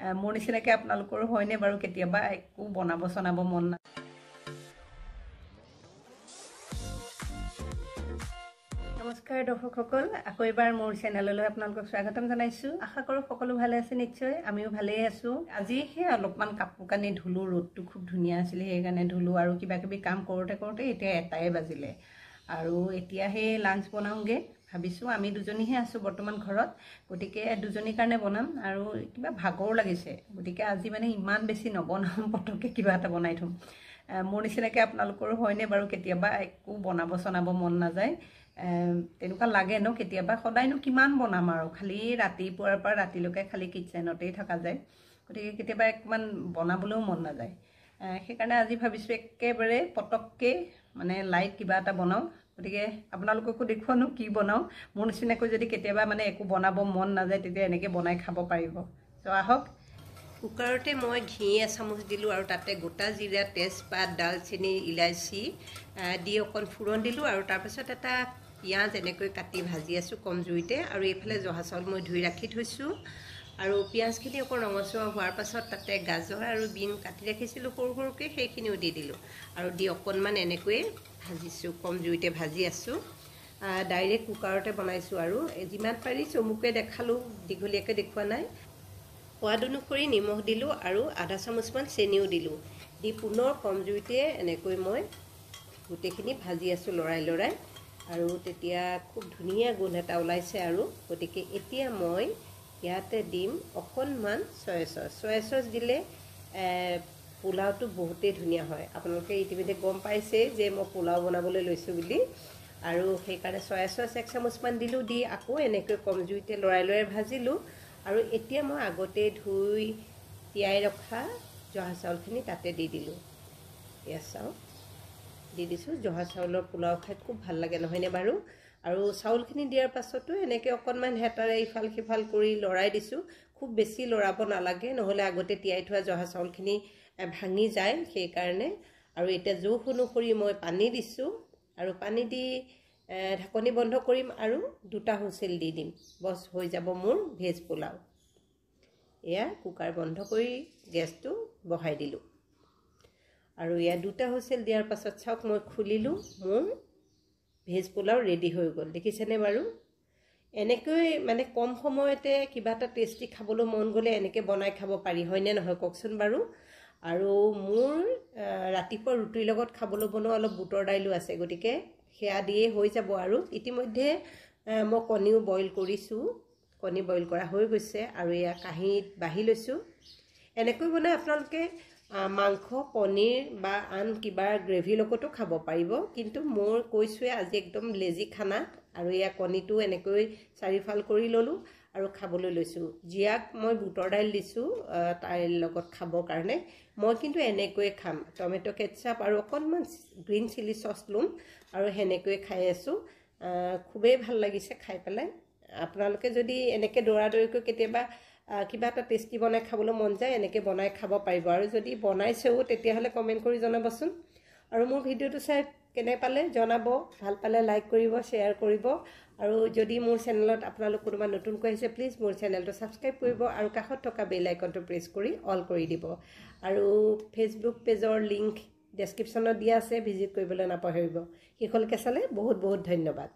মোৰ নিচিনাকৈ আপোনালোকৰো হয়নে বাৰু কেতিয়াবা একো বনাব চনাব মন নাই। নমস্কাৰ দৰ্শকসকল, আকৌ এবাৰ মোৰ চেনেললৈ আপোনালোকক স্বাগতম জনাইছোঁ। আশা কৰোঁ সকলো ভালে আছে নিশ্চয়, আমিও ভালেই আছোঁ। আজি সেই অলপমান কাপোৰ কানি ধুলোঁ, ৰ'দটো খুব ধুনীয়া আছিলে সেইকাৰণে ধুলোঁ আৰু কিবা কিবি কাম কৰোঁতে কৰোঁতে এতিয়া 1টাই বাজিলে আৰু এতিয়া সেই লাঞ্চ বনাওঁগৈ ভাবিছোঁ। আমি দুজনীহে আছোঁ বৰ্তমান ঘৰত, গতিকে দুজনীৰ কাৰণে বনাম আৰু কিবা ভাগৰো লাগিছে, গতিকে আজি মানে ইমান বেছি নবনাম, পটককৈ কিবা এটা বনাই থ'ম। মোৰ নিচিনাকৈ আপোনালোকৰো হয়নে বাৰু কেতিয়াবা একো বনাব চনাব মন নাযায়, তেনেকুৱা লাগে ন কেতিয়াবা। সদায়নো কিমান বনাম আৰু, খালি ৰাতিপুৱাৰ পৰা ৰাতিলৈকে খালি কিটচেনতেই থকা যায়, গতিকে কেতিয়াবা অকণমান বনাবলৈও মন নাযায়। সেইকাৰণে আজি ভাবিছোঁ একেবাৰে পটককৈ মানে লাইট কিবা এটা বনাওঁ। গতিকে আপোনালোককো দেখুৱানো কি বনাওঁ। মোৰ নিচিনাকৈ যদি কেতিয়াবা মানে একো বনাব মন নাযায় তেতিয়া এনেকৈ বনাই খাব পাৰিব। তো আহক। কুকাৰতে মই ঘি এচামুচ দিলোঁ আৰু তাতে গোটা জিৰা, তেজপাত, ডালচেনি, ইলাচি দি অকণ ফুৰণ দিলোঁ আৰু তাৰপিছত এটা পিঁয়াজ এনেকৈ কাটি ভাজি আছোঁ কম জুইতে। আৰু এইফালে জহা চাউল মই ধুই ৰাখি থৈছোঁ আৰু পিঁয়াজখিনি অকণ ৰঙচুৱা হোৱাৰ পাছত তাতে গাজৰ আৰু বিন কাটি ৰাখিছিলোঁ সৰু সৰুকৈ, সেইখিনিও দি দিলোঁ আৰু দি অকণমান এনেকৈয়ে ভাজিছোঁ, কম জুইতে ভাজি আছোঁ। ডাইৰেক্ট কুকাৰতে বনাইছোঁ আৰু যিমান পাৰি চমুকৈ দেখালোঁ, দীঘলীয়াকৈ দেখুওৱা নাই। সোৱাদ অনুসৰি নিমখ দিলোঁ আৰু আধা চামুচমান চেনিও দিলোঁ, দি পুনৰ কম জুইতে এনেকৈ মই গোটেইখিনি ভাজি আছোঁ লৰাই লৰাই। আৰু তেতিয়া খুব ধুনীয়া গোন্ধ এটা ওলাইছে আৰু গতিকে এতিয়া মই ইয়াতে দিম অকণমান চয়া চচ দিলে পোলাওটো বহুতেই ধুনীয়া হয়। আপোনালোকে ইতিমধ্যে গম পাইছে যে মই পোলাও বনাবলৈ লৈছোঁ বুলি, আৰু সেইকাৰণে চয়া চচ 1 চামুচমান দিলোঁ, দি আকৌ এনেকৈ কম জুইতে লৰাই লৰাই ভাজিলোঁ। আৰু এতিয়া মই আগতে ধুই তিয়াই ৰখা জহা চাউলখিনি তাতে দি দিলোঁ। এয়া চাউল দি দিছোঁ। জহা চাউলৰ পোলাও খাই খুব ভাল লাগে নহয়নে বাৰু? আৰু চাউলখিনি দিয়াৰ পাছতো এনেকৈ অকণমান হেতাৰে ইফাল সিফাল কৰি লৰাই দিছোঁ। খুব বেছি লৰাব নালাগে, নহ'লে আগতে তিয়াই থোৱা জহা চাউলখিনি ভাঙি যায়, সেইকাৰণে। আৰু এতিয়া জোখ অনুসৰি মই পানী দিছোঁ আৰু পানী দি ঢাকনি বন্ধ কৰিম আৰু 2টা হুইচেল দি দিম, বছ হৈ যাব মোৰ ভেজ পোলাও। এয়া কুকাৰ বন্ধ কৰি গেছটো বহাই দিলোঁ আৰু এয়া 2টা হুইচেল দিয়াৰ পাছত চাওক মই খুলিলোঁ, মোৰ ভেজ পোলাও ৰেডি হৈ গ'ল। দেখিছেনে বাৰু? এনেকৈ মানে কম সময়তে কিবা এটা টেষ্টি খাবলৈ মন গ'লে এনেকৈ বনাই খাব পাৰি, হয়নে নহয় কওকচোন বাৰু? আৰু মোৰ ৰাতিপুৱা ৰুটিৰ লগত খাবলৈ বনোৱা অলপ বুটৰ দাইলো আছে, গতিকে সেয়া দিয়েই হৈ যাব। আৰু ইতিমধ্যে মই কণীও বইল কৰিছোঁ, কণী বইল কৰা হৈ গৈছে আৰু এয়া কাঁহীত বাঢ়ি লৈছোঁ। এনেকৈ বনাই আপোনালোকে মাংস, পনীৰ বা আন কিবা গ্ৰেভিৰ লগতো খাব পাৰিব, কিন্তু মোৰ কৈছোঁৱে আজি একদম লেজি খানা। আৰু এয়া কণীটো এনেকৈ 4ফাল কৰি ল'লোঁ আৰু খাবলৈ লৈছোঁ। জীয়াক মই বুটৰ দাইল দিছোঁ তাইৰ লগত খাবৰ কাৰণে, মই কিন্তু এনেকৈয়ে খাম। টমেটো কেটচাপ আৰু অকণমান গ্ৰীণ চিলি চচ ল'ম আৰু সেনেকৈয়ে খাই আছোঁ। খুবেই ভাল লাগিছে খাই পেলাই। আপোনালোকে যদি এনেকৈ দৌৰাদৌৰিকৈ কেতিয়াবা কিবা এটা টেষ্টি বনাই খাবলৈ মন যায়, এনেকৈ বনাই খাব পাৰিব। আৰু যদি বনাইছেও তেতিয়াহ'লে কমেণ্ট কৰি জনাবচোন। আৰু মোৰ ভিডিঅ'টো চাই কেনে পালে জনাব, ভাল পালে লাইক কৰিব, শ্বেয়াৰ কৰিব। আৰু যদি মোৰ চেনেলত আপোনালোক কোনোবা নতুনকৈ আহিছে, প্লিজ মোৰ চেনেলটো ছাবস্ক্ৰাইব কৰিব আৰু কাষত থকা বেল আইকনটো প্ৰেছ কৰি অল কৰি দিব। আৰু ফেচবুক পেজৰ লিংক ডেছক্ৰিপশ্যনত দিয়া আছে, ভিজিট কৰিবলৈ নাপাহৰিব। শেষলৈকে চালে বহুত বহুত ধন্যবাদ।